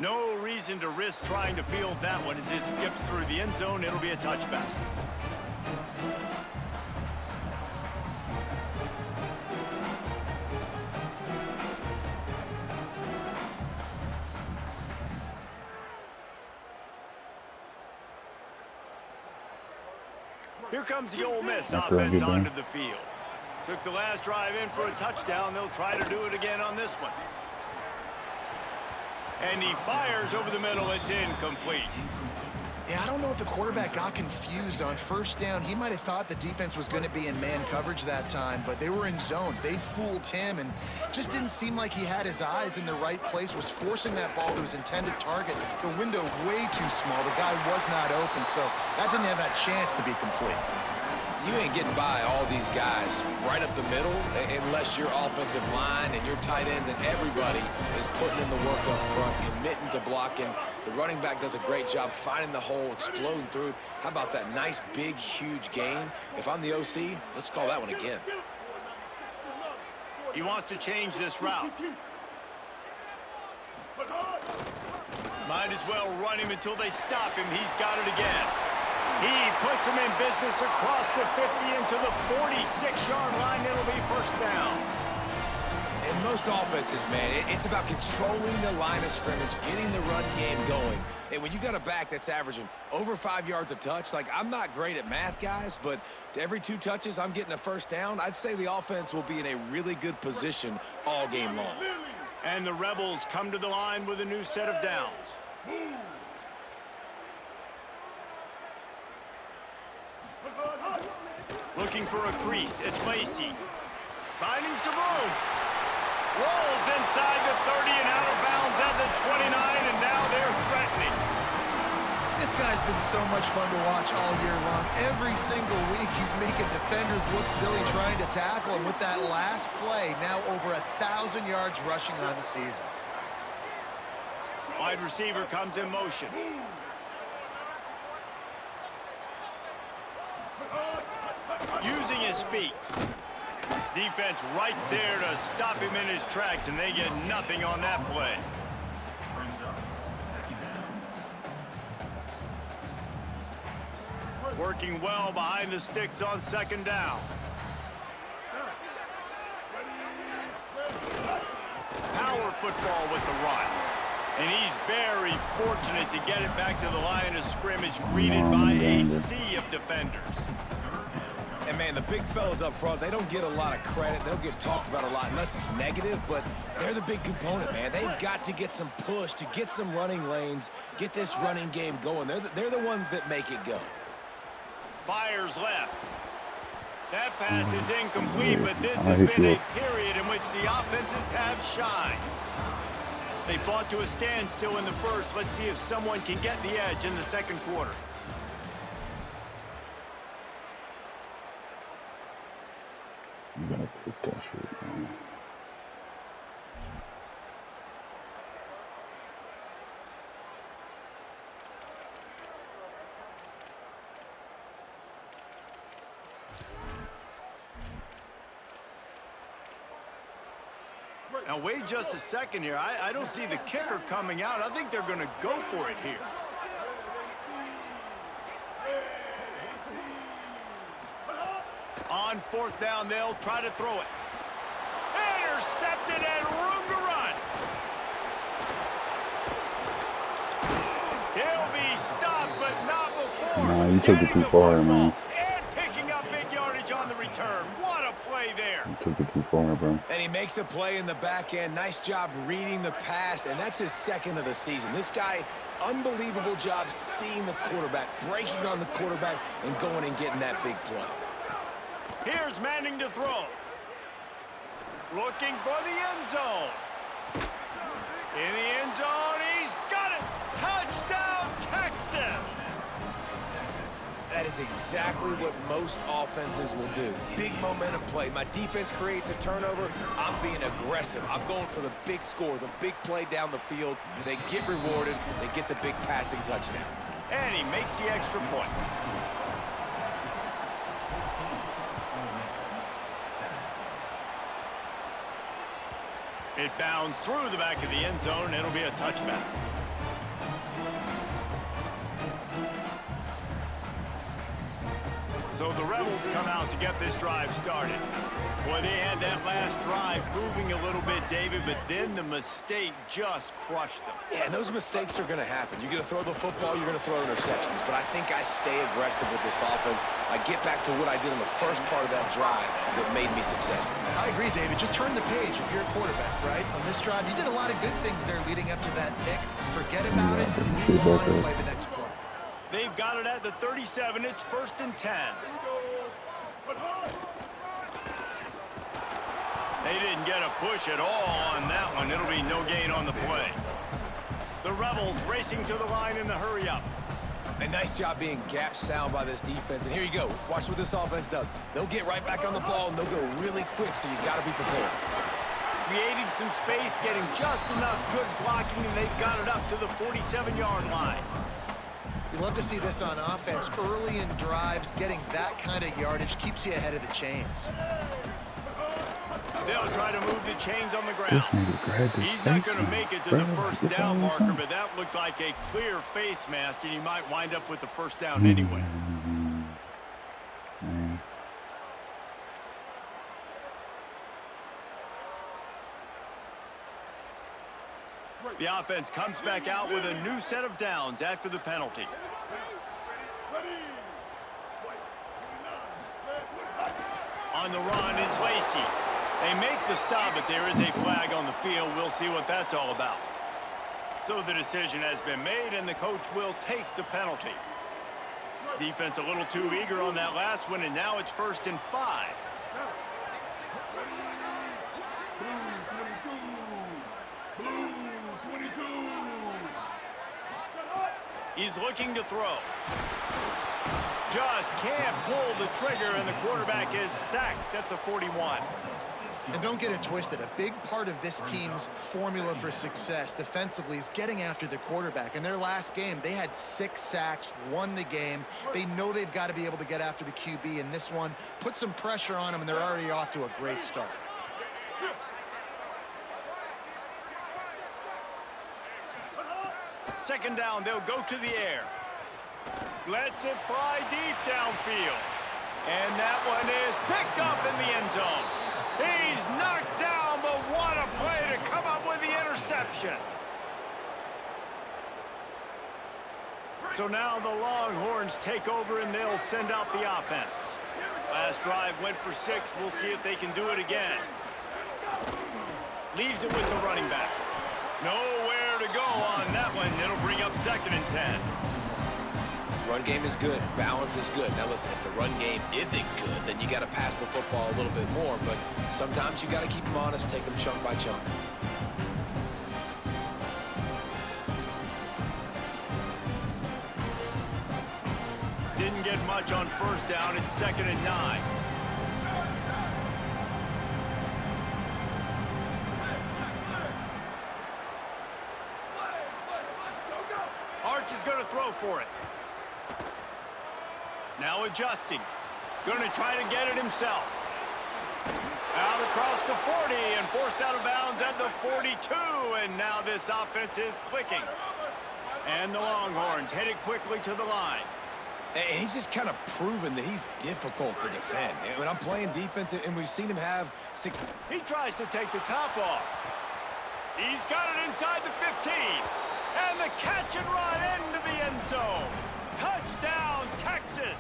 No reason to risk trying to field that one. As it skips through the end zone, it'll be a touchback. Here comes the Ole Miss offense onto the field. Took the last drive in for a touchdown. They'll try to do it again on this one. And he fires over the middle. It's incomplete. Yeah, I don't know if the quarterback got confused on first down. He might have thought the defense was going to be in man coverage that time, but they were in zone. They fooled him and just didn't seem like he had his eyes in the right place, was forcing that ball to his intended target. The window way too small. The guy was not open, so that didn't have that chance to be complete. You ain't getting by all these guys right up the middle unless your offensive line and your tight ends and everybody is putting in the work up front, committing to blocking. The running back does a great job finding the hole, exploding through. How about that nice, big, huge gain? If I'm the OC, let's call that one again. He wants to change this route. Might as well run him until they stop him. He's got it again. He puts him in business across the 50 into the 46-yard line. It'll be first down. In most offenses, man, it's about controlling the line of scrimmage, getting the run game going. And when you got a back that's averaging over 5 yards a touch, like, I'm not great at math, guys, but every 2 touches I'm getting a first down, I'd say the offense will be in a really good position all game long. And the Rebels come to the line with a new set of downs. Looking for a crease. It's Lacy. Finding some room. Rolls inside the 30 and out of bounds at the 29, and now they're threatening. This guy's been so much fun to watch all year long. Every single week he's making defenders look silly trying to tackle him with that last play. Now over 1,000 yards rushing on the season. Wide receiver comes in motion. Using his feet. Defense right there to stop him in his tracks, and they get nothing on that play. Working well behind the sticks on second down. Power football with the run. And he's very fortunate to get it back to the line of scrimmage, greeted by a sea of defenders. And, man, the big fellas up front, they don't get a lot of credit. They'll get talked about a lot unless it's negative, but they're the big component, man. They've got to get some push, to get some running lanes, get this running game going. They're the ones that make it go. Fires left. That pass is incomplete, but this has been a period in which the offenses have shined. They fought to a standstill in the first. Let's see if someone can get the edge in the second quarter. You gotta pick that shit, man. Now, wait just a second here. I don't see the kicker coming out. I think they're going to go for it here. On fourth down, they'll try to throw it. Intercepted and room to run. He'll be stopped, but not before. Nah, you took it too far, man. And picking up big yardage on the return. What a play there. You took it too far, bro. And he makes a play in the back end. Nice job reading the pass, and that's his second of the season. This guy, unbelievable job seeing the quarterback, breaking on the quarterback, and going and getting that big play. Here's Manning to throw. Looking for the end zone. In the end zone, he's got it. Touchdown, Texas. That is exactly what most offenses will do. Big momentum play. My defense creates a turnover. I'm being aggressive. I'm going for the big score, the big play down the field. They get rewarded. They get the big passing touchdown. And he makes the extra point. It bounds through the back of the end zone. It'll be a touchback. So the Rebels come out to get this drive started. Boy, they had that last drive moving a little bit, David, but then the mistake just crushed them. Yeah, and those mistakes are going to happen. You're going to throw the football, you're going to throw interceptions. But I think I stay aggressive with this offense. I get back to what I did in the first part of that drive that made me successful. I agree, David. Just turn the page if you're a quarterback, right? On this drive, you did a lot of good things there leading up to that pick. Forget about it, move on, and play the next play. They've got it at the 37. It's 1st and 10. They didn't get a push at all on that one. It'll be no gain on the play. The Rebels racing to the line in the hurry-up. A nice job being gap sound by this defense. And here you go. Watch what this offense does. They'll get right back on the ball, and they'll go really quick, so you got to be prepared. Creating some space, getting just enough good blocking, and they've got it up to the 47-yard line. You love to see this on offense. Early in drives, getting that kind of yardage keeps you ahead of the chains. They'll try to move the chains on the ground. He's not going to make it to the first down marker, but that looked like a clear face mask, and he might wind up with the first down anyway. The offense comes back out with a new set of downs after the penalty. On the run, it's Lacy. They make the stop, but there is a flag on the field. We'll see what that's all about. So the decision has been made, and the coach will take the penalty. Defense a little too eager on that last one, and now it's 1st and 5. He's looking to throw. Just can't pull the trigger, and the quarterback is sacked at the 41. And don't get it twisted. A big part of this team's formula for success defensively is getting after the quarterback. In their last game, they had 6 sacks, won the game. They know they've got to be able to get after the QB, and this one put some pressure on them, and they're already off to a great start. Second down, they'll go to the air. Lets it fly deep downfield. And that one is picked up in the end zone. He's knocked down, but what a play to come up with the interception. So now the Longhorns take over, and they'll send out the offense. Last drive went for 6. We'll see if they can do it again. Leaves it with the running back. Nowhere to go on that one. It'll bring up 2nd and 10. Run game is good. Balance is good. Now listen, if the run game isn't good, then you got to pass the football a little bit more. But sometimes you got to keep them honest, take them chunk by chunk. Didn't get much on 1st down. It's 2nd and 9. Arch is going to throw for it. Now adjusting. Going to try to get it himself. Out across the 40 and forced out of bounds at the 42. And now this offense is clicking. And the Longhorns headed quickly to the line. And he's just kind of proven that he's difficult to defend. And when I'm playing defense, and we've seen him have 6... He tries to take the top off. He's got it inside the 15. And the catch and run into the end zone. Touchdown, Texas.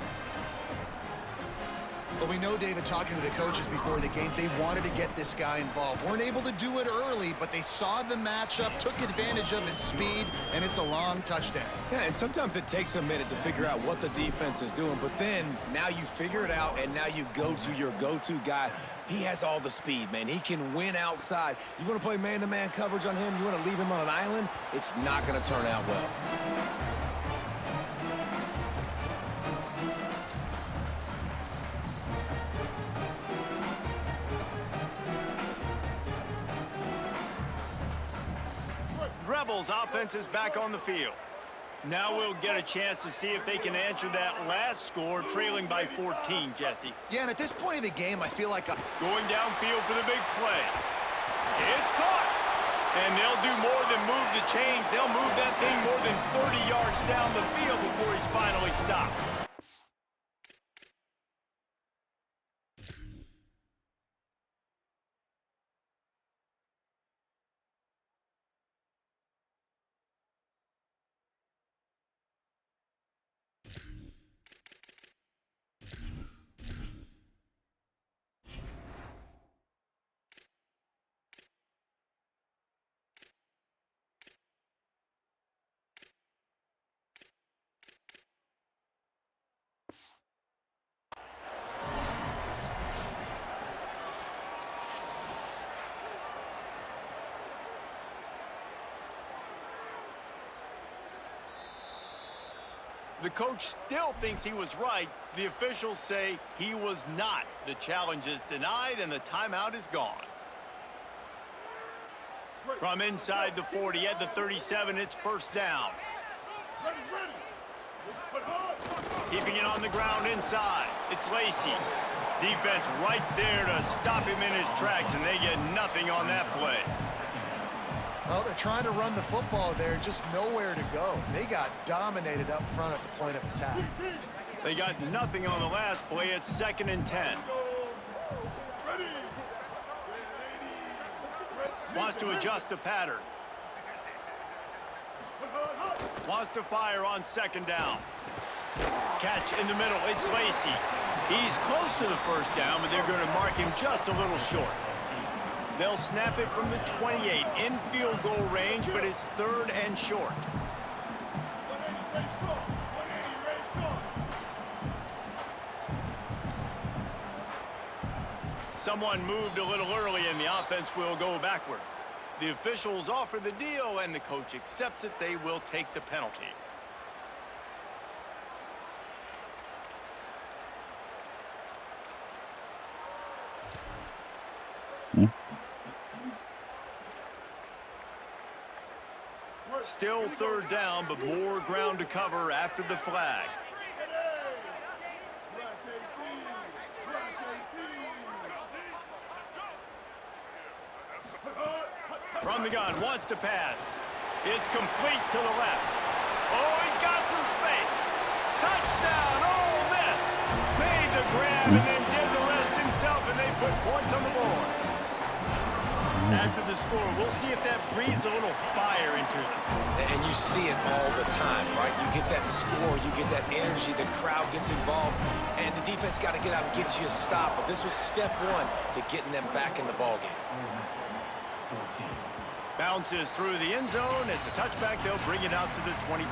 Well, we know, David, talking to the coaches before the game, they wanted to get this guy involved. Weren't able to do it early, but they saw the matchup, took advantage of his speed, and it's a long touchdown. Yeah, and sometimes it takes a minute to figure out what the defense is doing, but then now you figure it out, and now you go to your go-to guy. He has all the speed, man. He can win outside. You want to play man-to-man coverage on him? You want to leave him on an island? It's not going to turn out well. Rebels offense is back on the field. Now we'll get a chance to see if they can answer that last score, trailing by 14, Jesse. Yeah, and at this point of the game, I feel like... Going downfield for the big play. It's caught. And they'll do more than move the chains. They'll move that thing more than 30 yards down the field before he's finally stopped. The coach still thinks he was right. The officials say he was not. The challenge is denied, and the timeout is gone. From inside the 40 at the 37, it's first down. Keeping it on the ground inside. It's Lacy. Defense right there to stop him in his tracks, and they get nothing on that play. Well, they're trying to run the football there, just nowhere to go. They got dominated up front at the point of attack. They got nothing on the last play. It's 2nd and 10. Wants to adjust the pattern. Wants to fire on 2nd down. Catch in the middle. It's Lacy. He's close to the first down, but they're going to mark him just a little short. They'll snap it from the 28 in field goal range, but it's 3rd and short. Someone moved a little early, and the offense will go backward. The officials offer the deal, and the coach accepts it. They will take the penalty. Still 3rd down, but more ground to cover after the flag. From the gun, wants to pass. It's complete to the left. Oh, he's got some space. Touchdown, Ole Miss. Made the grab and then did the rest himself, and they put points on the board. After the score, we'll see if that breathes a little fire into them. And you see it all the time, right? You get that score, you get that energy, the crowd gets involved, and the defense got to get out and get you a stop. But this was step 1 to getting them back in the ballgame. Bounces through the end zone. It's a touchback. They'll bring it out to the 25.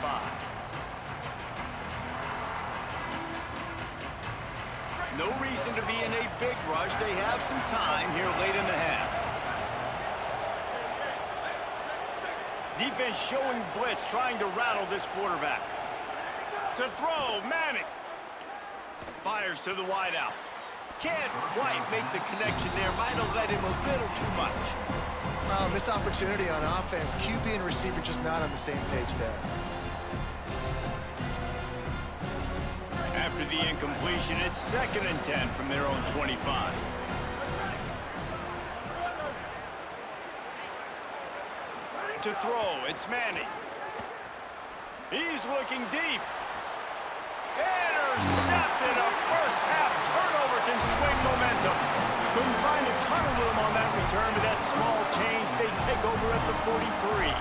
No reason to be in a big rush. They have some time here late in the half. Defense showing blitz, trying to rattle this quarterback. To throw, Manning. Fires to the wideout. Can't quite make the connection there. Might have let him a little too much. Missed opportunity on offense. QB and receiver just not on the same page there. After the incompletion, it's 2nd and 10 from their own 25. To throw, it's Manning. He's looking deep. Intercepted. A first half turnover can swing momentum. Couldn't find a ton of room on that return, but that small change, they take over at the 43.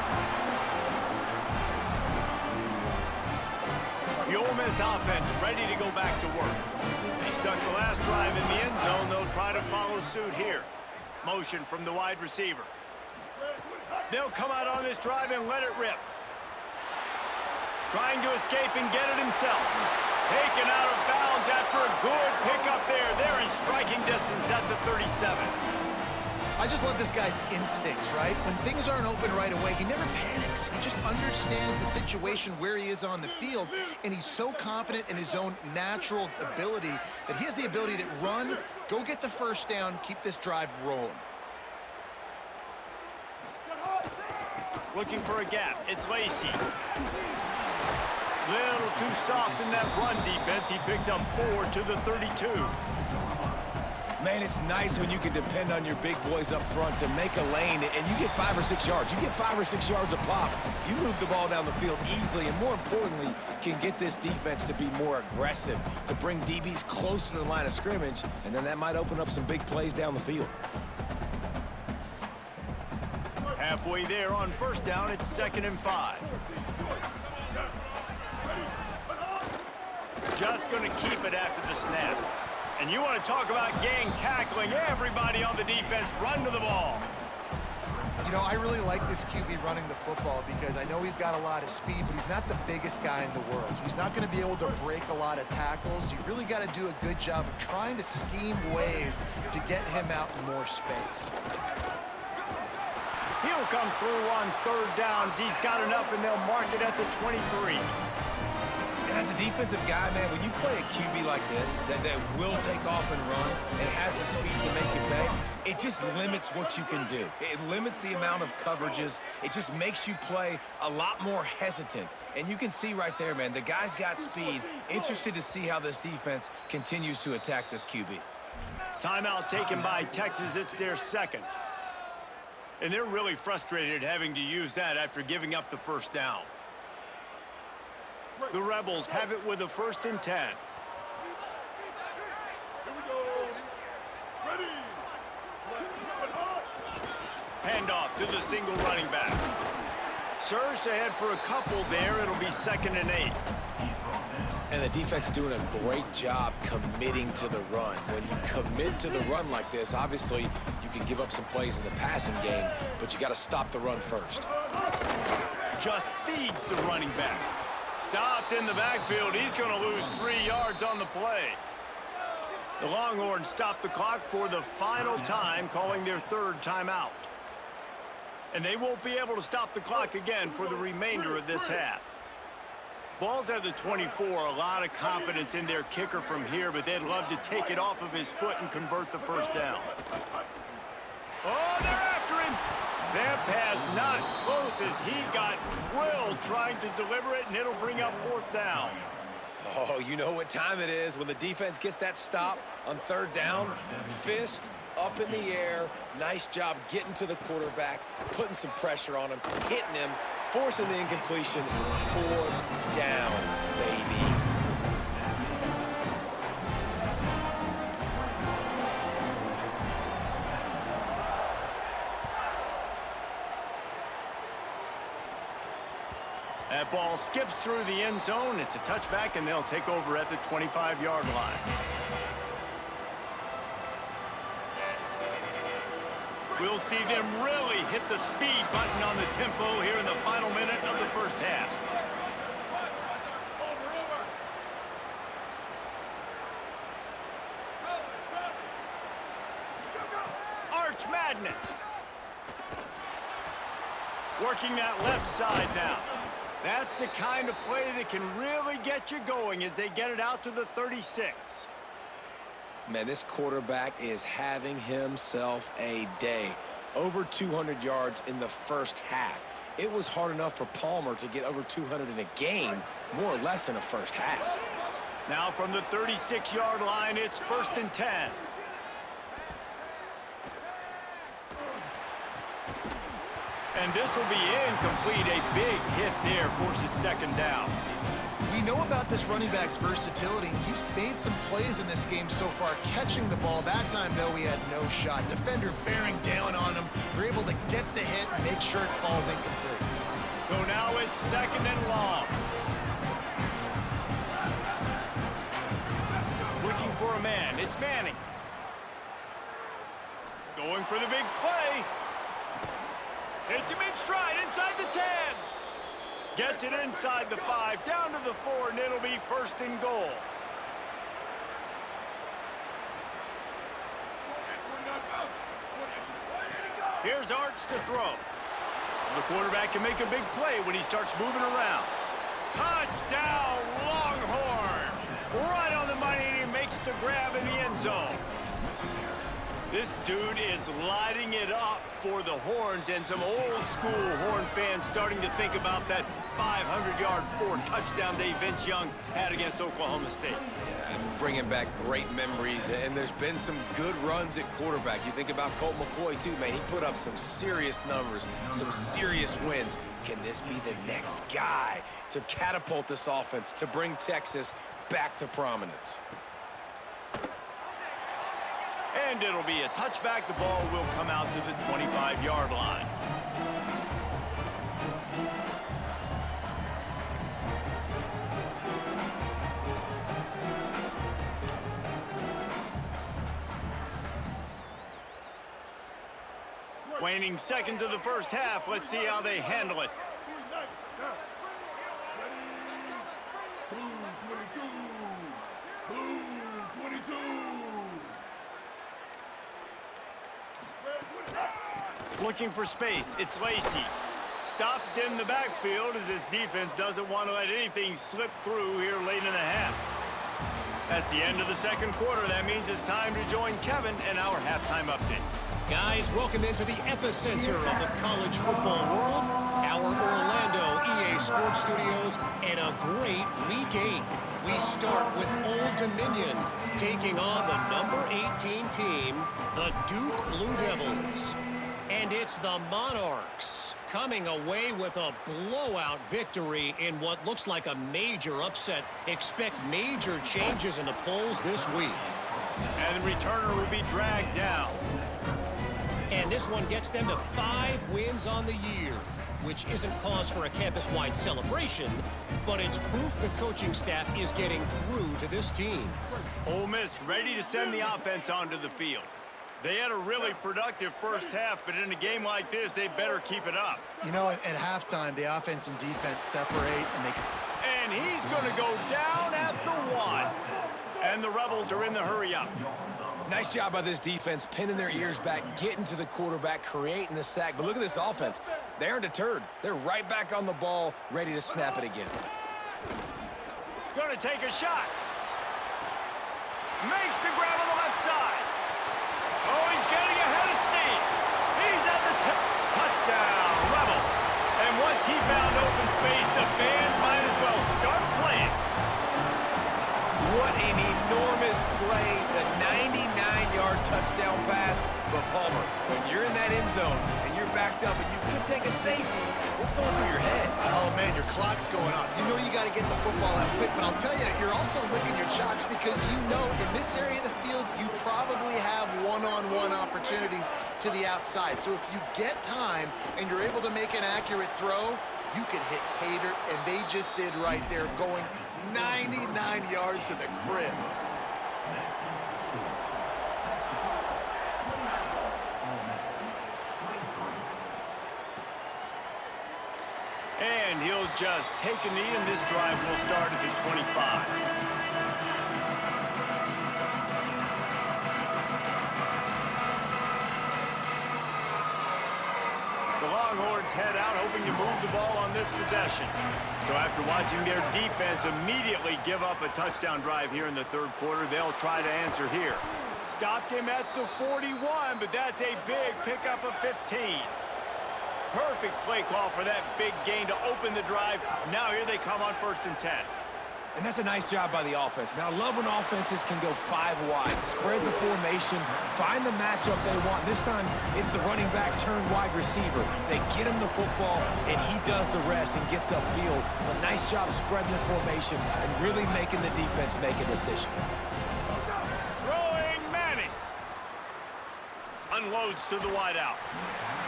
The Ole Miss offense ready to go back to work. They stuck the last drive in the end zone. They'll try to follow suit here. Motion from the wide receiver. They'll come out on this drive and let it rip. Trying to escape and get it himself. Taken out of bounds after a good pickup there. They're in striking distance at the 37. I just love this guy's instincts, right? When things aren't open right away, he never panics. He just understands the situation where he is on the field, and he's so confident in his own natural ability that he has the ability to run, go get the first down, keep this drive rolling. Looking for a gap. It's Lacy. Little too soft in that run defense. He picks up 4 to the 32. Man, it's nice when you can depend on your big boys up front to make a lane, and you get 5 or 6 yards. You get 5 or 6 yards a pop. You move the ball down the field easily, and more importantly, can get this defense to be more aggressive, to bring DBs close to the line of scrimmage, and then that might open up some big plays down the field. Halfway there on first down, it's 2nd and 5. Just going to keep it after the snap. And you want to talk about gang tackling. Everybody on the defense run to the ball. You know, I really like this QB running the football because I know he's got a lot of speed, but he's not the biggest guy in the world. So he's not going to be able to break a lot of tackles. You really got to do a good job of trying to scheme ways to get him out in more space. He'll come through on 3rd downs. He's got enough, and they'll mark it at the 23. And As a defensive guy, man, when you play a QB like this, that will take off and run and has the speed to make you pay, it just limits what you can do. It limits the amount of coverages. It just makes you play a lot more hesitant. And you can see right there, man, the guy's got speed. Interested to see how this defense continues to attack this QB. Timeout taken by Texas. It's their second. And they're really frustrated having to use that after giving up the first down. The Rebels have it with a 1st and 10. Here we go. Ready. Handoff to the single running back. Surged ahead for a couple there. It'll be 2nd and 8. And the defense doing a great job committing to the run. When you commit to the run like this, obviously you can give up some plays in the passing game, but you got to stop the run first. Just feeds the running back. Stopped in the backfield. He's going to lose 3 yards on the play. The Longhorns stop the clock for the final time, calling their 3rd timeout. And they won't be able to stop the clock again for the remainder of this half. Ball's at the 24, a lot of confidence in their kicker from here, but they'd love to take it off of his foot and convert the first down. Oh, they're after him. That pass not close as he got drilled trying to deliver it, and it'll bring up 4th down. Oh, you know what time it is when the defense gets that stop on 3rd down. Fist up in the air. Nice job getting to the quarterback, putting some pressure on him, hitting him, forcing the incompletion. 4th down, baby. That ball skips through the end zone. It's a touchback, and they'll take over at the 25-yard line. We'll see them really hit the speed button on the tempo here in the final minute of the first half. Arch Madness. Working that left side now. That's the kind of play that can really get you going as they get it out to the 36. Man, this quarterback is having himself a day. Over 200 yards in the first half. It was hard enough for Palmer to get over 200 in a game, more or less in a first half. Now from the 36-yard line, it's 1st and 10. And this will be incomplete. A big hit there forces 2nd down. We know about this running back's versatility. He's made some plays in this game so far, catching the ball. That time, though, he had no shot. Defender bearing down on him. They're able to get the hit and make sure it falls incomplete. So now it's 2nd and long. Looking for a man. It's Manning. Going for the big play. Hits him in stride inside the 10. Gets it inside the 5, down to the 4, and it'll be 1st and goal. Here's Arch to throw. The quarterback can make a big play when he starts moving around. Touchdown, Longhorn! Right on the money, and he makes the grab in the end zone. This dude is lighting it up for the Horns, and some old-school Horn fans starting to think about that 500-yard 4-touchdown day Vince Young had against Oklahoma State. And bringing back great memories, and there's been some good runs at quarterback. You think about Colt McCoy, too, man. He put up some serious numbers, some serious wins. Can this be the next guy to catapult this offense, to bring Texas back to prominence? And it'll be a touchback. The ball will come out to the 25-yard line. Waning seconds of the first half. Let's see how they handle it. Blue 22. Looking for space. It's Lacey. Stopped in the backfield as this defense doesn't want to let anything slip through here late in the half. That's the end of the second quarter. That means it's time to join Kevin in our halftime update. Guys, welcome into the epicenter of the college football world, our Orlando EA Sports Studios, and a great Week 8. We start with Old Dominion taking on the number 18 team, the Duke Blue Devils. And it's the Monarchs coming away with a blowout victory in what looks like a major upset. Expect major changes in the polls this week. And the returner will be dragged down. And this one gets them to 5 wins on the year, which isn't cause for a campus-wide celebration, but it's proof the coaching staff is getting through to this team. Ole Miss ready to send the offense onto the field. They had a really productive first half, but in a game like this, they better keep it up. You know, at halftime, the offense and defense separate, and they... And he's going to go down at the 1. And the Rebels are in the hurry-up. Nice job by this defense, pinning their ears back, getting to the quarterback, creating the sack. But look at this offense. They aren't deterred. They're right back on the ball, ready to snap it again. Going to take a shot. Makes the grab on the left side. Oh, he's getting ahead of steam. He's at the touchdown, Rebels. And once he found open space, the band might as well start playing. What an enormous play, the 99-yard touchdown pass. But Palmer, when you're in that end zone and you're backed up and you could take a safety, what's going through your head? Oh, man, your clock's going off. You know you got to get the football out quick, but I'll tell you, you're also licking your chops because you know in this area of the field, you probably have one-on-one opportunities to the outside. So if you get time and you're able to make an accurate throw, you could hit Pater, and they just did right there, going 99 yards to the crib. And he'll just take a knee, and this drive will start at the 25. Longhorns head out hoping to move the ball on this possession. So after watching their defense immediately give up a touchdown drive here in the third quarter, they'll try to answer here. Stopped him at the 41, but that's a big pickup of 15. Perfect play call for that big gain to open the drive. Now here they come on 1st and 10. And that's a nice job by the offense. Now, I love when offenses can go 5 wide, spread the formation, find the matchup they want. This time, it's the running back turned wide receiver. They get him the football, and he does the rest and gets upfield. But nice job spreading the formation and really making the defense make a decision. Throwing Manning. Unloads to the wideout.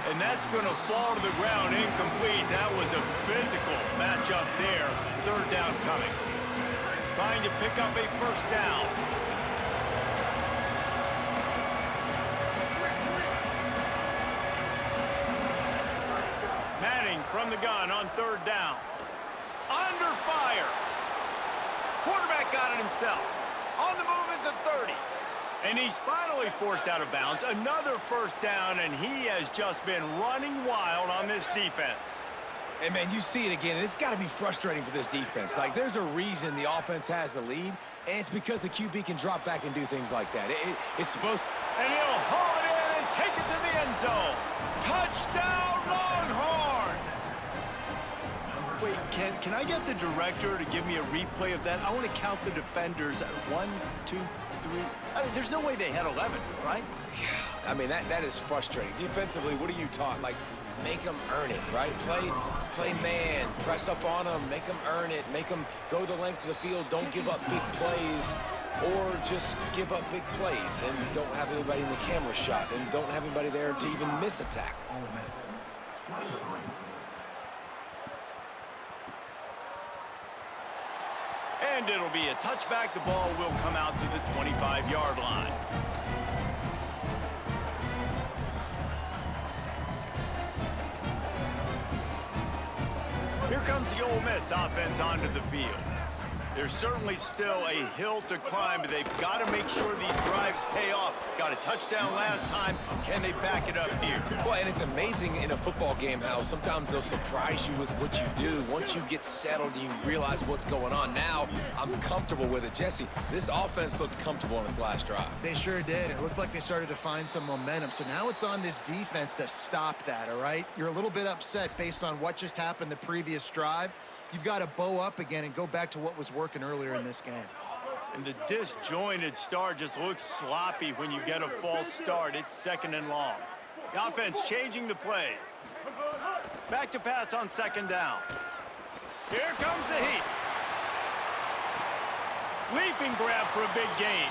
And that's going to fall to the ground incomplete. That was a physical matchup there. 3rd down coming. Trying to pick up a 1st down. Manning from the gun on 3rd down. Under fire. Quarterback got it himself. On the move at the 30. And he's finally forced out of bounds. Another 1st down, and he has just been running wild on this defense. Hey, man, you see it again. It's got to be frustrating for this defense. Like, there's a reason the offense has the lead, and it's because the QB can drop back and do things like that. It's supposed to... And he'll haul it in and take it to the end zone. Touchdown, Longhorns! Wait, can I get the director to give me a replay of that? I want to count the defenders. 1, 2, 3. I mean, there's no way they had 11, right? I mean, that is frustrating. Defensively, what are you taught? Like, make them earn it, right? Play man, press up on them, make them earn it, make them go the length of the field, don't give up big plays, or just give up big plays and don't have anybody in the camera shot and don't have anybody there to even miss a tackle. And it'll be a touchback. The ball will come out to the 25-yard line. Here comes the Ole Miss offense onto the field. There's certainly still a hill to climb, but they've got to make sure these drives pay off off. Got a touchdown last time. Can they back it up here? Well, and it's amazing in a football game how sometimes they'll surprise you with what you do. Once you get settled and you realize what's going on, now I'm comfortable with it. Jesse, this offense looked comfortable on its last drive. They sure did. It looked like they started to find some momentum. So now it's on this defense to stop that, all right? You're a little bit upset based on what just happened the previous drive. You've got to bow up again and go back to what was working earlier in this game. And the disjointed start just looks sloppy when you get a false start. It's 2nd and long. The offense changing the play. Back to pass on 2nd down. Here comes the heat. Leaping grab for a big gain.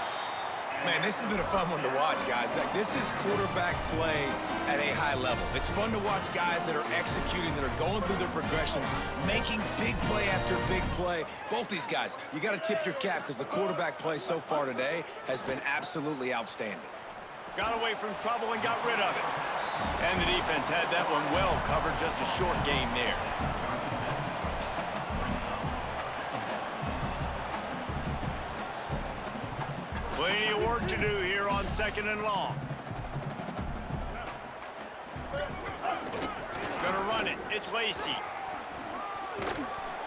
Man, this has been a fun one to watch, guys. Like, this is quarterback play at a high level. It's fun to watch guys that are executing, that are going through their progressions, making big play after big play. Both these guys, you got to tip your cap because the quarterback play so far today has been absolutely outstanding. Got away from trouble and got rid of it. And the defense had that one well covered. Just a short game there. Plenty of work to do here on 2nd and long. Gonna run it. It's Lacy.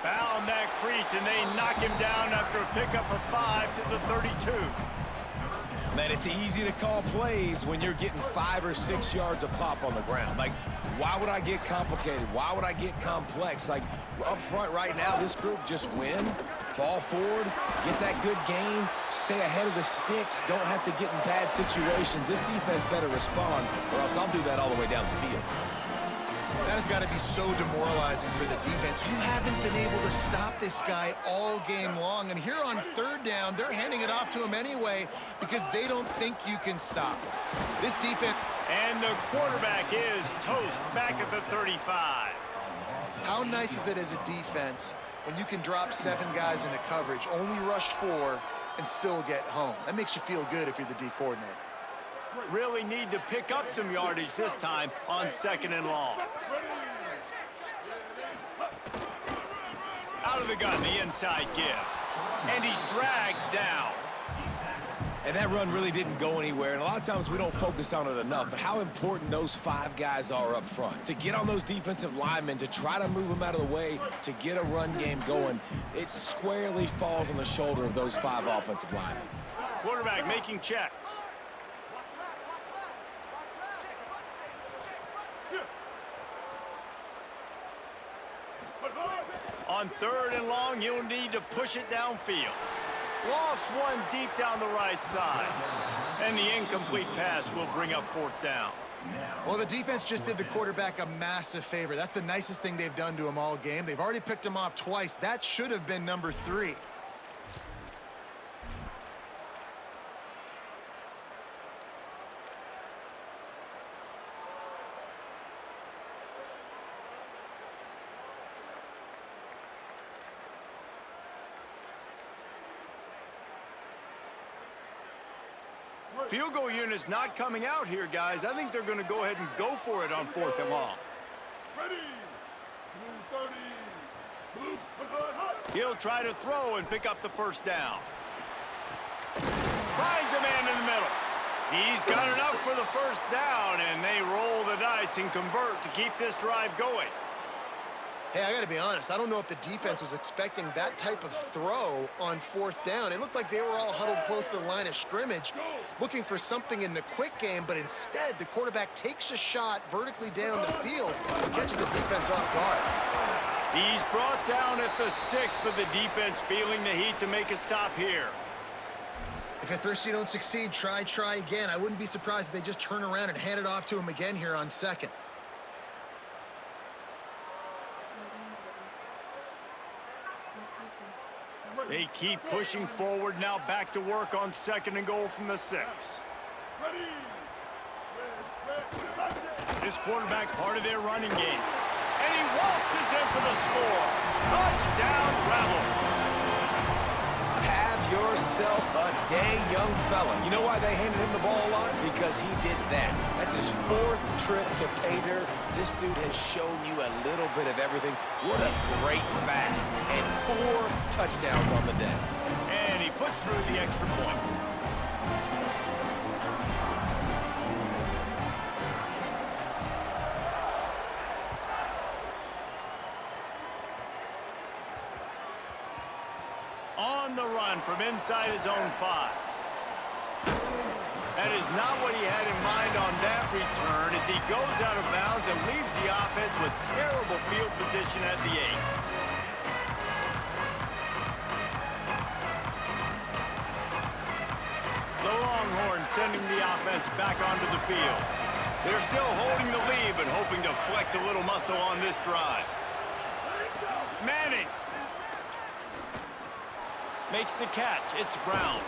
Found that crease, and they knock him down after a pickup of 5 to the 32. Man, it's easy to call plays when you're getting 5 or 6 yards of pop on the ground. Like, why would I get complicated? Why would I get complex? Like, up front right now, this group just win, fall forward, get that good gain, stay ahead of the sticks, don't have to get in bad situations. This defense better respond, or else I'll do that all the way down the field. That has got to be so demoralizing for the defense. You haven't been able to stop this guy all game long. And here on 3rd down, they're handing it off to him anyway because they don't think you can stop him. This defense... And the quarterback is toast back at the 35. How nice is it as a defense when you can drop 7 guys into coverage, only rush 4, and still get home? That makes you feel good if you're the D coordinator. Really need to pick up some yardage this time on 2nd and long. Out of the gun, the inside give. And he's dragged down. And that run really didn't go anywhere, and a lot of times we don't focus on it enough, but how important those 5 guys are up front. To get on those defensive linemen, to try to move them out of the way, to get a run game going, it squarely falls on the shoulder of those 5 offensive linemen. Quarterback making checks. On 3rd and long, you'll need to push it downfield. Lost one deep down the right side. And the incomplete pass will bring up 4th down. Well, the defense just did the quarterback a massive favor. That's the nicest thing they've done to him all game. They've already picked him off twice. That should have been number 3. Field goal unit's not coming out here, guys. I think they're going to go ahead and go for it on 4th and long. Ready. Blue 30. Blue hot. He'll try to throw and pick up the 1st down. Finds a man in the middle. He's got enough for the 1st down, and they roll the dice and convert to keep this drive going. Hey, I got to be honest. I don't know if the defense was expecting that type of throw on 4th down. It looked like they were all huddled close to the line of scrimmage, looking for something in the quick game, but instead the quarterback takes a shot vertically down the field and catches the defense off guard. He's brought down at the 6, but the defense feeling the heat to make a stop here. If at first you don't succeed, try again. I wouldn't be surprised if they just turn around and hand it off to him again here on 2nd. They keep pushing forward, now back to work on 2nd and goal from the 6. Ready. This quarterback part of their running game. And he waltzes in for the score. Touchdown, Rebels. Have yourself a day, young fella. You know why they handed him the ball a lot? Because he did that. That's his 4th trip to pay dirt. This dude has shown you a little bit of everything. What a great back. And 4 touchdowns on the day. And he puts through the extra point. on the run from inside his own 5. That is not what he had in mind on that return as he goes out of bounds and leaves the offense with terrible field position at the 8. The Longhorns sending the offense back onto the field. They're still holding the lead, but hoping to flex a little muscle on this drive. Manning makes the catch. It's Brown.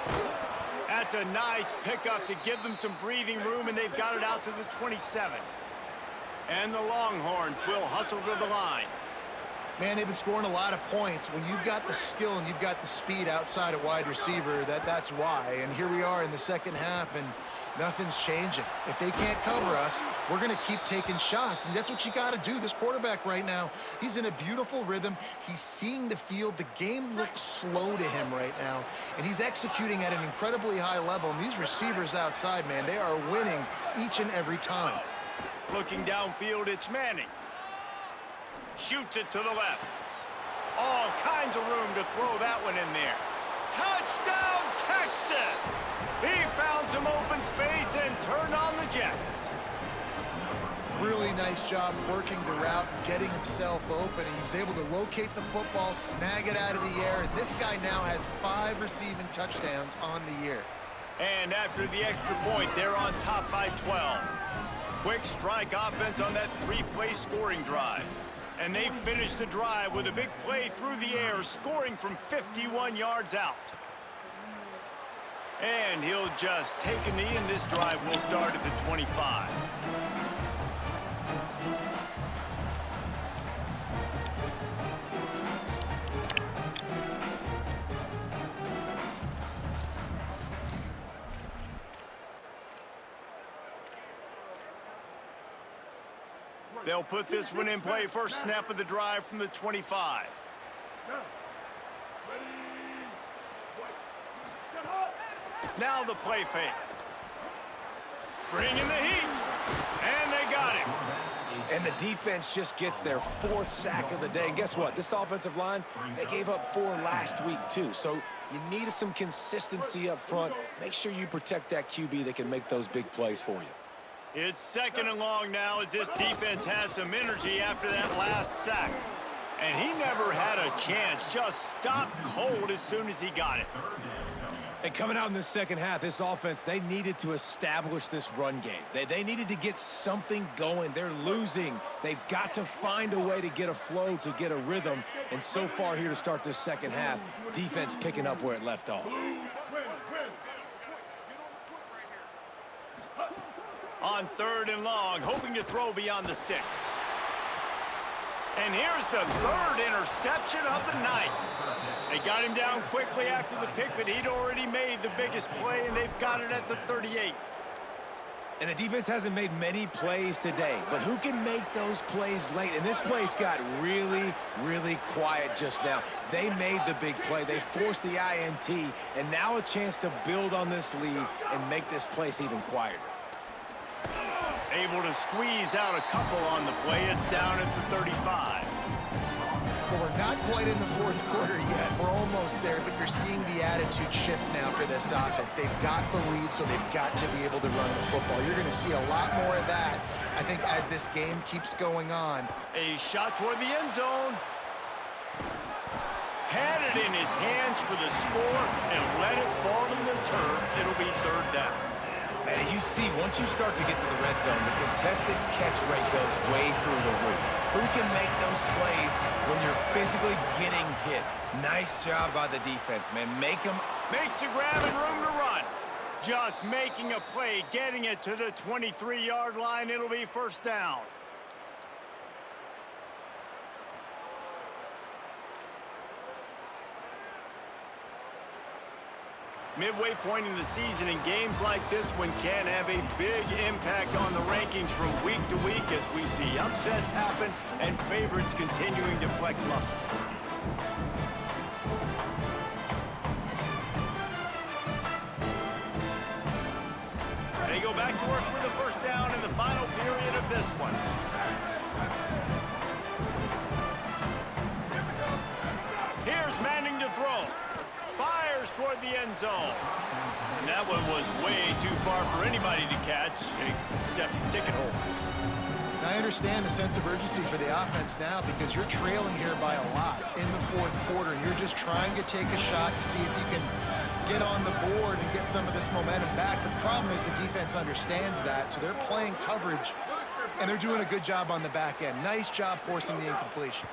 That's a nice pickup to give them some breathing room, and they've got it out to the 27. And the Longhorns will hustle to the line. Man, they've been scoring a lot of points. When you've got the skill and you've got the speed outside at wide receiver, that's why. And here we are in the second half, and nothing's changing. If they can't cover us, we're going to keep taking shots, and that's what you got to do. This quarterback right now, he's in a beautiful rhythm. He's seeing the field. The game looks slow to him right now, and he's executing at an incredibly high level. And these receivers outside, man, they are winning each and every time. Looking downfield, it's Manning. Shoots it to the left. All kinds of room to throw that one in there. Touchdown, Texas! He found some open space and turned on the Jets. Really nice job working the route and getting himself open. He was able to locate the football, snag it out of the air, and this guy now has 5 receiving touchdowns on the year. And after the extra point, they're on top by 12. Quick strike offense on that 3-play scoring drive. And they finish the drive with a big play through the air, scoring from 51 yards out. And he'll just take a knee, and this drive will start at the 25. They'll put this one in play. First snap of the drive from the 25. Now the play fake. Bringing the heat. And they got him. And the defense just gets their 4th sack of the day. And guess what? This offensive line, they gave up 4 last week too. So you need some consistency up front. Make sure you protect that QB that can make those big plays for you. It's 2nd and long now as this defense has some energy after that last sack. And he never had a chance. Just stopped cold as soon as he got it. And coming out in the second half, this offense, they needed to establish this run game. They needed to get something going. They're losing. They've got to find a way to get a flow, to get a rhythm. And so far here to start this second half, defense picking up where it left off. On 3rd and long, hoping to throw beyond the sticks. And here's the 3rd interception of the night. They got him down quickly after the pick, but he'd already made the biggest play, and they've got it at the 38. And the defense hasn't made many plays today, but who can make those plays late? And this place got really, really quiet just now. They made the big play. They forced the INT, and now a chance to build on this lead and make this place even quieter. Able to squeeze out a couple on the play. It's down at the 35. Well, we're not quite in the 4th quarter yet. We're almost there, but you're seeing the attitude shift now for this offense. They've got the lead, so they've got to be able to run the football. You're going to see a lot more of that, I think, as this game keeps going on. A shot toward the end zone. Had it in his hands for the score and let it fall to the turf. It'll be 3rd down. And you see, once you start to get to the red zone, the contested catch rate goes way through the roof. Who can make those plays when you're physically getting hit? Nice job by the defense, man. Make them. Makes a grab and room to run. Just making a play, getting it to the 23-yard line. It'll be 1st down. Midway point in the season, and games like this one can have a big impact on the rankings from week to week as we see upsets happen and favorites continuing to flex muscle. They go back to work with a 1st down in the final period of this one. Here's Manning to throw. Fire. toward the end zone. And that one was way too far for anybody to catch, except ticket holders. I understand the sense of urgency for the offense now because you're trailing here by a lot in the fourth quarter, and you're just trying to take a shot to see if you can get on the board and get some of this momentum back. But the problem is the defense understands that, so they're playing coverage, and they're doing a good job on the back end. Nice job forcing the incompletion.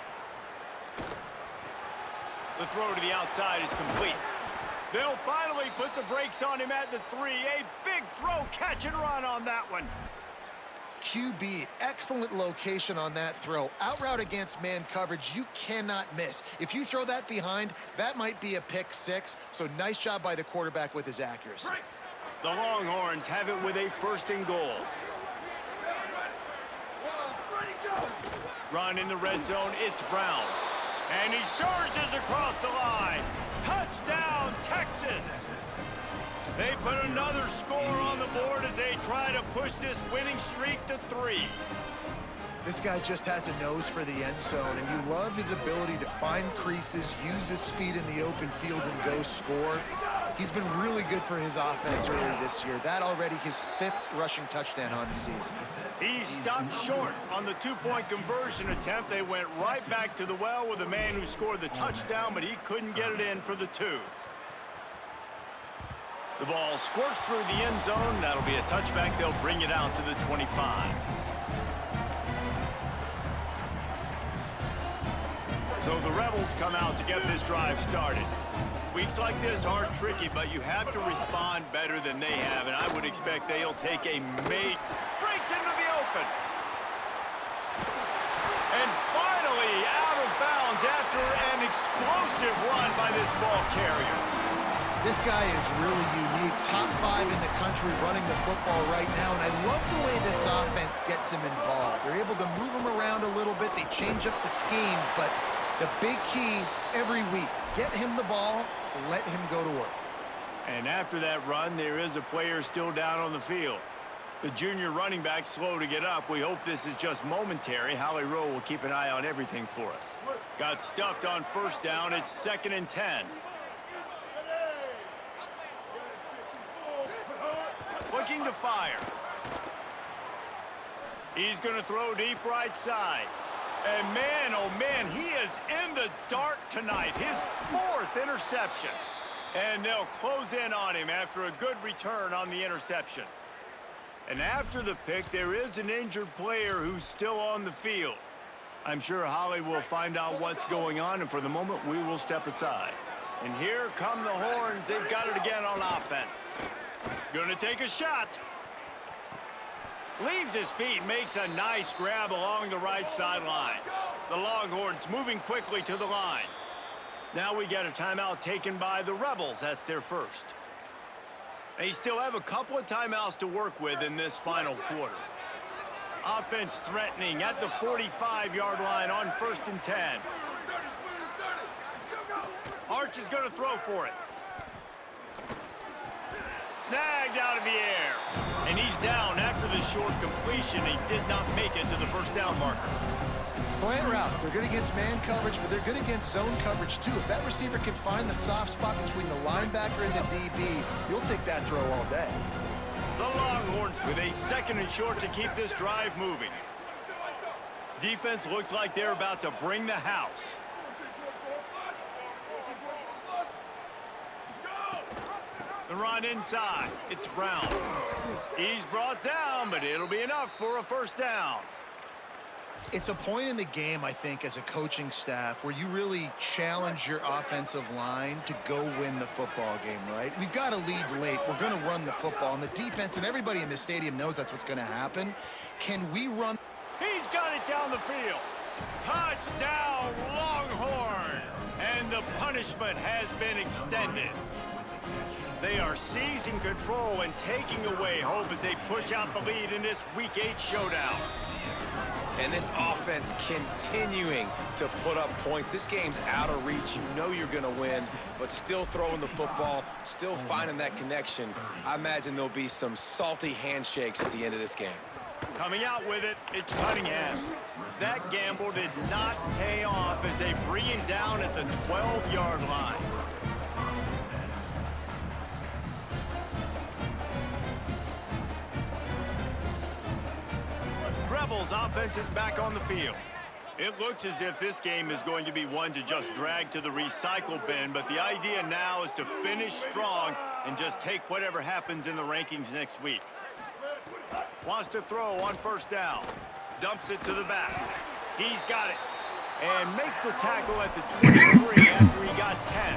The throw to the outside is complete. They'll finally put the brakes on him at the 3. A big throw, catch and run on that one. QB, excellent location on that throw. Out route against man coverage, you cannot miss. If you throw that behind, that might be a pick 6. So nice job by the quarterback with his accuracy. The Longhorns have it with a 1st and goal. Run in the red zone, it's Brown. And he surges across the line. Touchdown, Texas! They put another score on the board as they try to push this winning streak to 3. This guy just has a nose for the end zone, and you love his ability to find creases, use his speed in the open field, and go score. He's been really good for his offense early this year. That already his 5th rushing touchdown on the season. He stopped short on the 2-point conversion attempt. They went right back to the well with the man who scored the touchdown, but he couldn't get it in for the 2. The ball squirts through the end zone. That'll be a touchback. They'll bring it out to the 25. So the Rebels come out to get this drive started. Weeks like this are tricky, but you have to respond better than they have, and I would expect they'll take a mate. Breaks into the open. And finally out of bounds after an explosive run by this ball carrier. This guy is really unique. Top 5 in the country running the football right now, and I love the way this offense gets him involved. They're able to move him around a little bit. They change up the schemes, but the big key every week, get him the ball, let him go to work. And after that run, there is a player still down on the field. The junior running back slow to get up. We hope this is just momentary. Holly Rowe will keep an eye on everything for us. Got stuffed on 1st down. It's 2nd and 10. Looking to fire. He's going to throw deep right side. And man, oh man, he is in the dark tonight. His 4th interception. And they'll close in on him after a good return on the interception. And after the pick, there is an injured player who's still on the field. I'm sure Holly will find out what's going on, and for the moment, we will step aside. And here come the Horns. They've got it again on offense. Gonna take a shot. Leaves his feet, makes a nice grab along the right sideline. The Longhorns moving quickly to the line. Now we get a timeout taken by the Rebels. That's their 1st. They still have a couple of timeouts to work with in this final quarter. Offense threatening at the 45-yard line on 1st and 10. Arch is going to throw for it. Snagged out of the air. And he's down after the short completion. He did not make it to the 1st down marker. Slant routes, they're good against man coverage, but they're good against zone coverage too. If that receiver can find the soft spot between the linebacker and the DB, you'll take that throw all day. The Longhorns with a 2nd and short to keep this drive moving. Defense looks like they're about to bring the house. The run inside. It's Brown. He's brought down, but it'll be enough for a 1st down. It's a point in the game, I think, as a coaching staff where you really challenge your offensive line to go win the football game, right? We've got to lead late. We're going to run the football, and the defense and everybody in the stadium knows that's what's going to happen. Can we run? He's got it down the field. Touchdown, Longhorn! And the punishment has been extended. They are seizing control and taking away hope as they push out the lead in this Week 8 showdown. And this offense continuing to put up points. This game's out of reach. You know you're going to win, but still throwing the football, still finding that connection. I imagine there'll be some salty handshakes at the end of this game. Coming out with it, it's Cunningham. That gamble did not pay off as they bring him down at the 12-yard line. Rebels offense is back on the field. It looks as if this game is going to be one to just drag to the recycle bin, but the idea now is to finish strong and just take whatever happens in the rankings next week. Wants to throw on first down. Dumps it to the back. He's got it. And makes the tackle at the 23 after he got 10.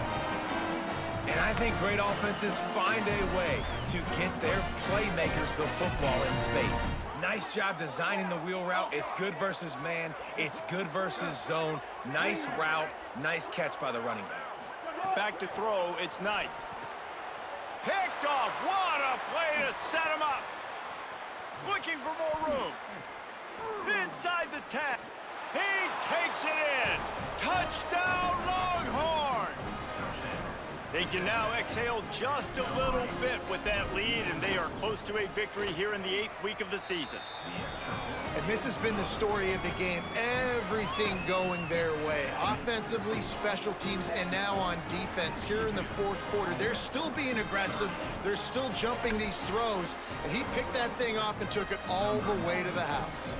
And I think great offenses find a way to get their playmakers the football in space. Nice job designing the wheel route. It's good versus man. It's good versus zone. Nice route. Nice catch by the running back. Back to throw, it's Knight. Picked off. What a play to set him up. Looking for more room. Inside the 10. He takes it in. Touchdown, Longhorns. They can now exhale just a little bit with that lead, and they are close to a victory here in the 8th week of the season. And this has been the story of the game. Everything going their way. Offensively, special teams, and now on defense here in the fourth quarter. They're still being aggressive. They're still jumping these throws. And he picked that thing up and took it all the way to the house.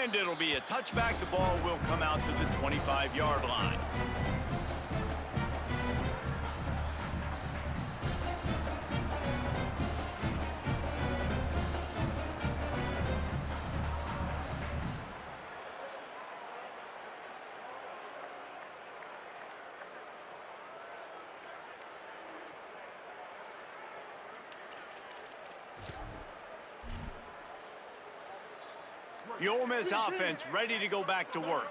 And it'll be a touchback. The ball will come out to the 25-yard line. The Ole Miss offense ready to go back to work.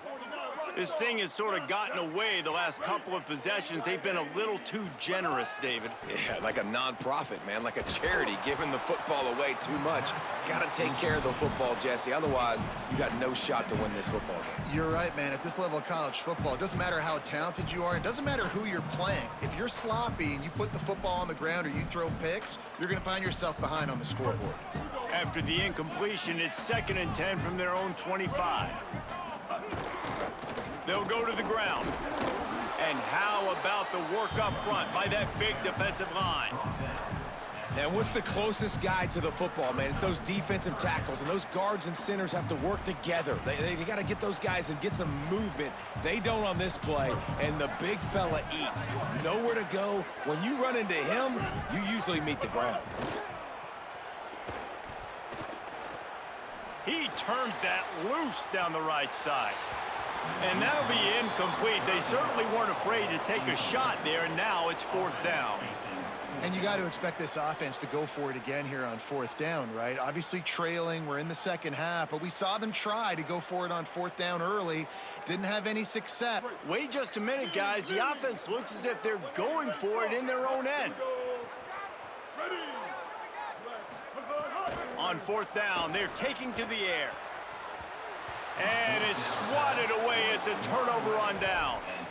This thing has sort of gotten away the last couple of possessions. They've been a little too generous, David. Yeah, like a non-profit, man, like a charity, giving the football away too much. Got to take care of the football, Jesse. Otherwise, you got no shot to win this football game. You're right, man. At this level of college football, it doesn't matter how talented you are. It doesn't matter who you're playing. If you're sloppy and you put the football on the ground or you throw picks, you're going to find yourself behind on the scoreboard. After the incompletion, it's 2nd and 10 from their own 25. They'll go to the ground. And how about the work up front by that big defensive line? And what's the closest guy to the football, man? It's those defensive tackles, and those guards and centers have to work together. They got to get those guys and get some movement. They don't on this play, and the big fella eats. Nowhere to go. When you run into him, you usually meet the ground. He turns that loose down the right side. And that'll be incomplete. They certainly weren't afraid to take a shot there, and now it's 4th down. And you got to expect this offense to go for it again here on 4th down, right? Obviously trailing, we're in the second half, but we saw them try to go for it on 4th down early. Didn't have any success. Wait just a minute, guys. The offense looks as if they're going for it in their own end. On 4th down, they're taking to the air. And it's swatted away. It's a turnover on downs.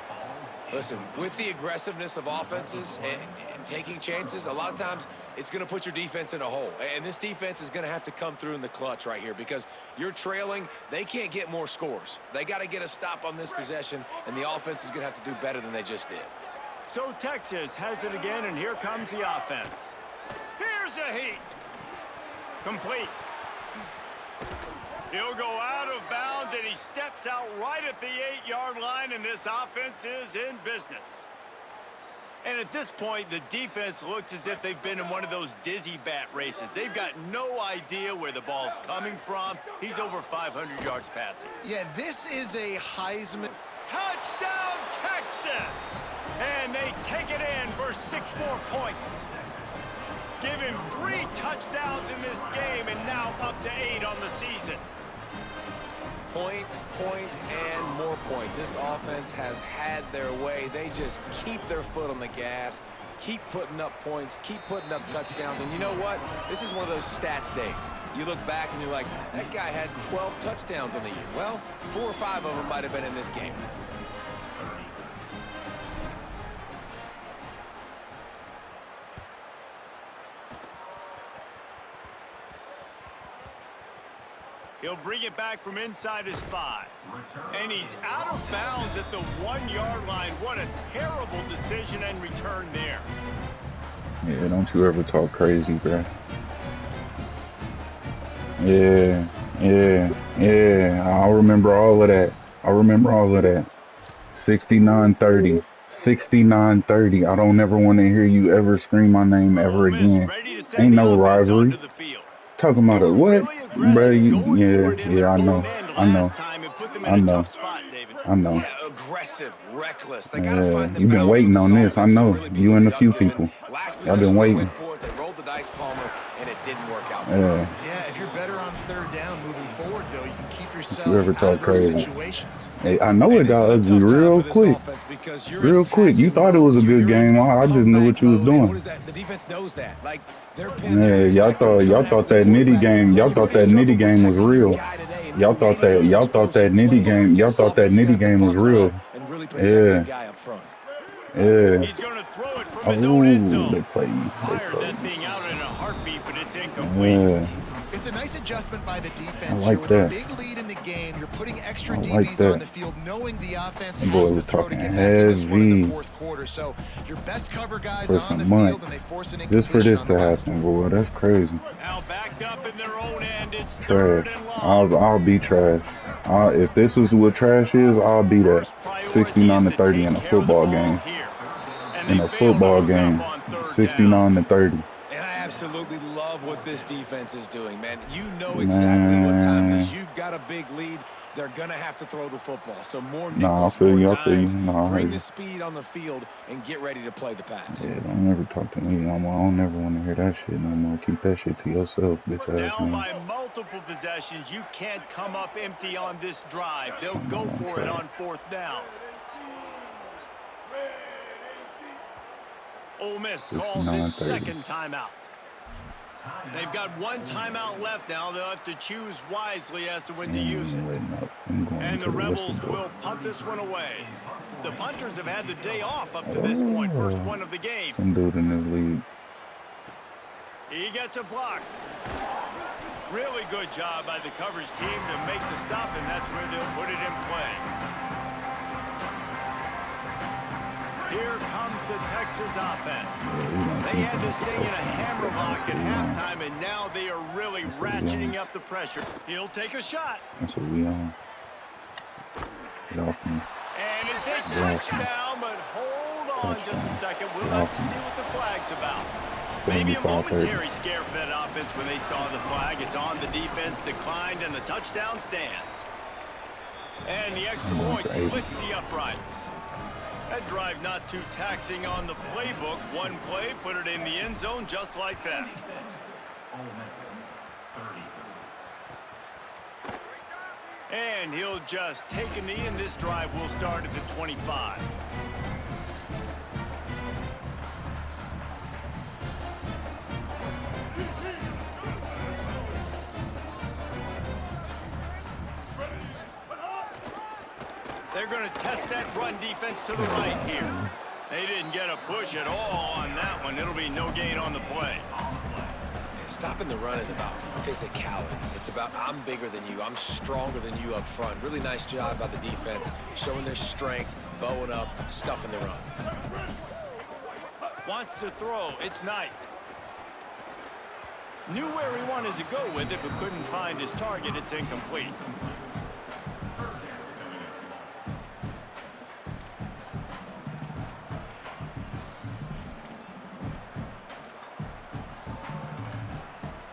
Listen, with the aggressiveness of offenses and taking chances, a lot of times it's going to put your defense in a hole. And this defense is going to have to come through in the clutch right here because you're trailing. They can't get more scores. They got to get a stop on this possession, and the offense is going to have to do better than they just did. So Texas has it again, and here comes the offense. Here's a heat. Complete. He'll go out of bounds, and he steps out right at the 8-yard line, and this offense is in business. And at this point, the defense looks as if they've been in one of those dizzy bat races. They've got no idea where the ball's coming from. He's over 500 yards passing. Yeah, this is a Heisman. Touchdown, Texas! And they take it in for 6 more points. Give him 3 touchdowns in this game, and now up to 8 on the season. Points, points, and more points. This offense has had their way. They just keep their foot on the gas, keep putting up points, keep putting up touchdowns. And you know what? This is one of those stats days. You look back and you're like, that guy had 12 touchdowns in the year. Well, 4 or 5 of them might have been in this game. He'll bring it back from inside his 5. And he's out of bounds at the 1-yard line. What a terrible decision and return there. Yeah, don't you ever talk crazy, bro. Yeah. I remember all of that. 69-30. 69-30. I don't ever want to hear you ever scream my name ever again. Ain't no rivalry. Talking about it. What? Bro, yeah, I know. Yeah, aggressive, reckless. They gotta find the You've been balance waiting with on this this. I offense to know. really be You and a few productive. people. Last Y'all been possession, they waiting. went for it. They rolled the dice, Palmer, and it didn't work out for them. Yeah, if you're better on 3rd down moving forward, though, you can keep yourself You ever out talk of those crazy? situations. Hey, I know And it this got is a ugly tough time real for this quick. offense because you're Real in quick. You passing thought it was a mode. good You're in game. I just knew comeback what you was mode, and doing. what is that? The defense knows that. Like, they're pinning their Yeah, ears y'all back. They're coming after thought the that nitty quarterback. game. Y'all You thought really that struggle nitty game was protecting your real. guy today and Y'all thought creating those that explosive nitty plays. game. Y'all This thought that offense is nitty gonna have to game was buckle real. up and really protect their Yeah, guy up front. yeah. He's going to throw it from his own end Oh, zone. they play. Fired that thing out in a heartbeat, but it's incomplete. Yeah, It's a nice adjustment by the defense I here. like With a that. big lead in the game, you're putting extra I like DBs on that. the field, knowing the offense That boy has to was throw to talking get back in this one in the heavy 4th quarter. So your best cover guys for on the some months. field, and they force an Just for incompletion this on the to last happen, one. boy, that's crazy. Now backed up in their own end. It's Trash. 3rd and long. I'll be trash. If this is what trash is, I'll be that. First priority 69 is to 30 take in a care of the football ball game. here. And In they a failed to football hook up game, on 3rd down. 69 to 30. And I absolutely love what this defense is doing, man. You know exactly what time it is. You've got a big lead. They're going to have to throw the football. So more Nah, I nickels, feel more you. I feel you. dimes. Nah, I Bring heard the you. speed on the field and get ready to play the pass. Yeah, don't ever talk to me no more. I don't ever want to hear that shit no more. Keep that shit to yourself, bitch ass Down man. by multiple possessions. You can't come up empty on this drive. They'll go for it on 4th down. Ole Miss calls its 69-30. 2nd timeout. They've got 1 timeout left now. They'll have to choose wisely as to when to use it. And the Rebels will punt this one away. The punters have had the day off up to this point. First one of the game. Some dude in this league. He gets a block. Really good job by the coverage team to make the stop, and that's where they'll put it in play. Here comes the Texas offense. They had this thing in a hammerlock at halftime, and now they are really ratcheting up the pressure. He'll take a shot. That's what we on. Get off me. And it's a touchdown, but hold on just a second. We'll have to see what the flag's about. Maybe a 75-30. momentary scare for that offense when they saw the flag. It's on, the defense declined, and the touchdown stands. And the extra point splits the uprights. That drive not too taxing on the playbook. One play, put it in the end zone just like that. And he'll just take a knee, and this drive will start at the 25. They're going to test that run defense to the right here. They didn't get a push at all on that one. It'll be no gain on the play. Stopping the run is about physicality. It's about I'm bigger than you. I'm stronger than you up front. Really nice job by the defense, showing their strength, bowing up, stuffing the run. Wants to throw. It's Knight. Knew where he wanted to go with it, but couldn't find his target. It's incomplete.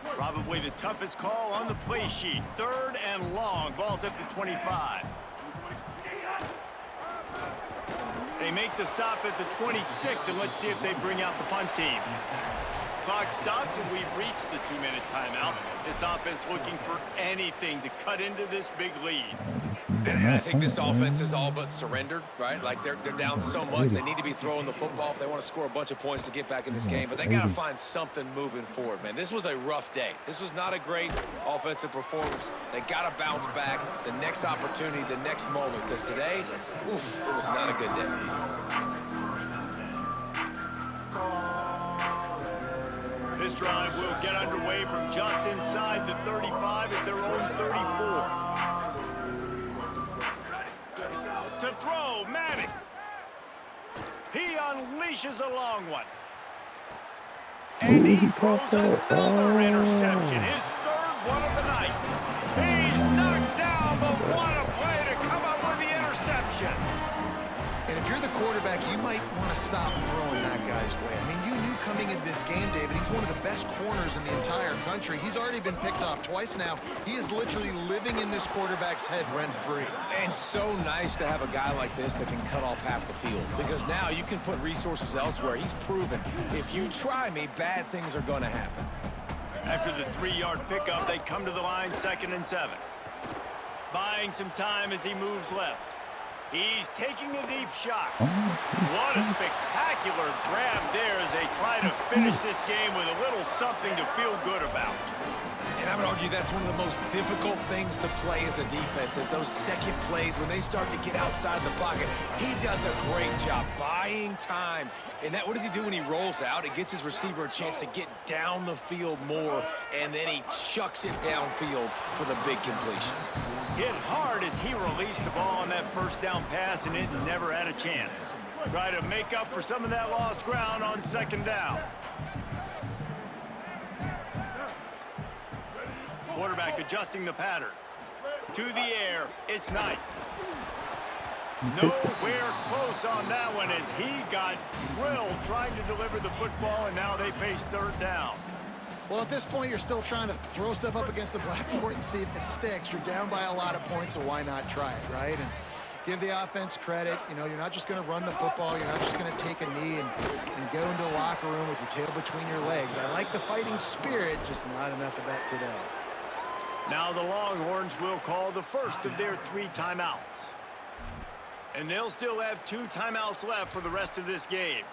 Probably the toughest call on the play sheet. 3rd and long. Ball's at the 25. They make the stop at the 26, and let's see if they bring out the punt team. Clock stops, and we've reached the 2-minute timeout. This offense looking for anything to cut into this big lead. And I think this offense is all but surrendered, right? Like they're down so much. They need to be throwing the football if they want to score a bunch of points to get back in this game. But they got to find something moving forward, man. This was a rough day. This was not a great offensive performance. They got to bounce back. The next opportunity, the next moment. Because today, oof, it was not a good day. This drive will get underway from just inside the 35 at their own 34. To throw, Manning. He unleashes a long one. And he throws another interception, his third one of the night. He's knocked down, but what a play to come up with the interception. And if you're the quarterback, you might want to stop throwing that guy's way. I mean, you knew coming into this game, David, he's one of the best corners in the entire country. He's already been picked off twice now. He is literally living in this quarterback's head rent-free. And so nice to have a guy like this that can cut off half the field, because now you can put resources elsewhere. He's proven if you try me, bad things are going to happen. After the 3-yard pickup, they come to the line 2nd and 7. Buying some time as he moves left. He's taking a deep shot. What a spectacular grab there as they try to finish this game with a little something to feel good about. And I would argue that's one of the most difficult things to play as a defense, is those second plays when they start to get outside the pocket. He does a great job buying time. And what does he do when he rolls out? It gets his receiver a chance to get down the field more, and then he chucks it downfield for the big completion. Hit hard as he released the ball on that first down pass, and it never had a chance. Try to make up for some of that lost ground on 2nd down. Quarterback adjusting the pattern. To the air, it's Knight. Nowhere close on that one as he got drilled trying to deliver the football, and now they face 3rd down. Well, at this point, you're still trying to throw stuff up against the blackboard and see if it sticks. You're down by a lot of points, so why not try it, right? And give the offense credit. You know, you're not just going to run the football. You're not just going to take a knee and go into the locker room with your tail between your legs. I like the fighting spirit, just not enough of that today. Now the Longhorns will call the first of their 3 timeouts. And they'll still have 2 timeouts left for the rest of this game.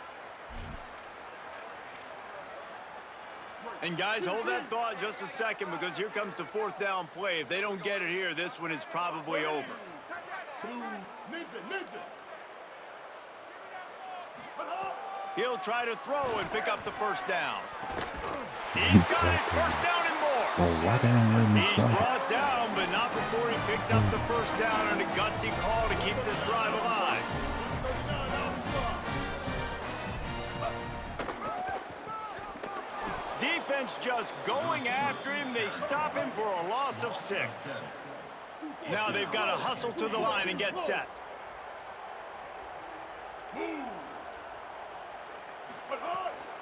And guys, hold that thought just a second, because here comes the 4th down play. If they don't get it here, this one is probably over. He'll try to throw and pick up the 1st down. He's got it, 1st down and more. He's brought down, but not before he picks up the 1st down and a gutsy call to keep this drive alive. Defense just going after him. They stop him for a loss of 6. Now they've got to hustle to the line and get set.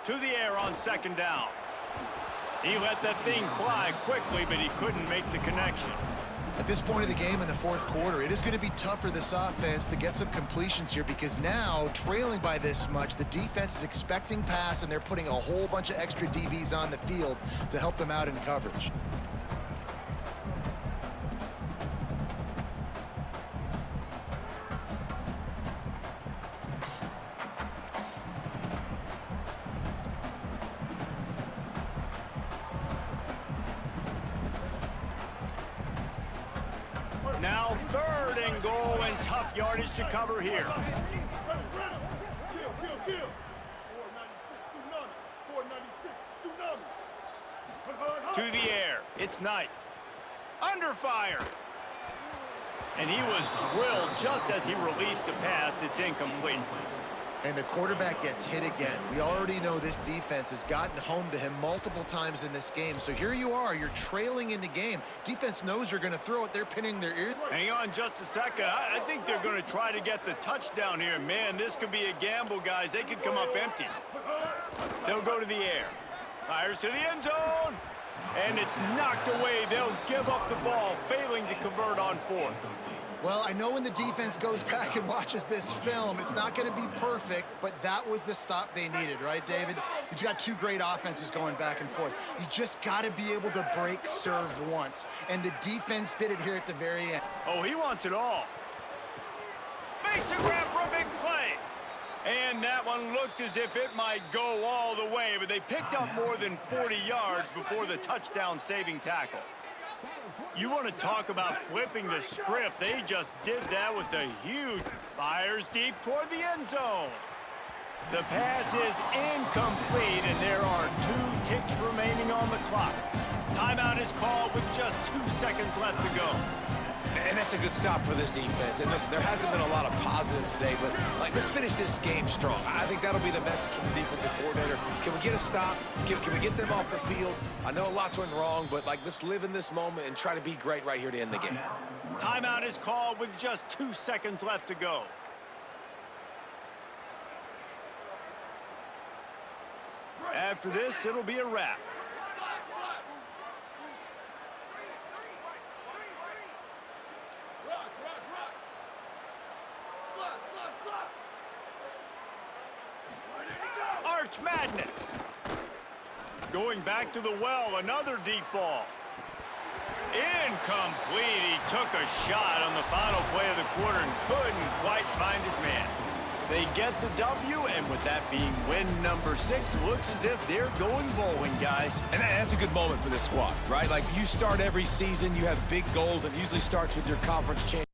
To the air on 2nd down. He let that thing fly quickly, but he couldn't make the connection. At this point of the game in the 4th quarter, it is going to be tough for this offense to get some completions here, because now, trailing by this much, the defense is expecting pass, and they're putting a whole bunch of extra DBs on the field to help them out in coverage. Now 3rd and goal, and tough yardage to cover here. To the air, it's Knight. Under fire. And he was drilled just as he released the pass. It's incomplete. And the quarterback gets hit again. We already know this defense has gotten home to him multiple times in this game. So here you are, you're trailing in the game. Defense knows you're going to throw it. They're pinning their ear. Hang on just a second. I think they're going to try to get the touchdown here. Man, this could be a gamble, guys. They could come up empty. They'll go to the air. Fires to the end zone. And it's knocked away. They'll give up the ball, failing to convert on 4th. Well, I know when the defense goes back and watches this film, it's not going to be perfect, but that was the stop they needed, right, David? You've got 2 great offenses going back and forth. You just got to be able to break serve once, and the defense did it here at the very end. Oh, he wants it all. Makes a grab for a big play. And that one looked as if it might go all the way, but they picked up more than 40 yards before the touchdown-saving tackle. You want to talk about flipping the script. They just did that with a huge fires deep toward the end zone. The pass is incomplete, and there are 2 ticks remaining on the clock. Timeout is called with just 2 seconds left to go. And that's a good stop for this defense. And listen, there hasn't been a lot of positive today, but let's finish this game strong. I think that'll be the message from the defensive coordinator. Can we get a stop? Can we get them off the field? I know lots went wrong, but let's live in this moment and try to be great right here to end the game. Timeout is called with just 2 seconds left to go. After this, it'll be a wrap. Arch Madness. Going back to the well, another deep ball. Incomplete. He took a shot on the final play of the quarter and couldn't quite find his man. They get the W, and with that being win number 6, looks as if they're going bowling, guys. And that's a good moment for this squad, right? Like, you start every season, you have big goals, and it usually starts with your conference championship.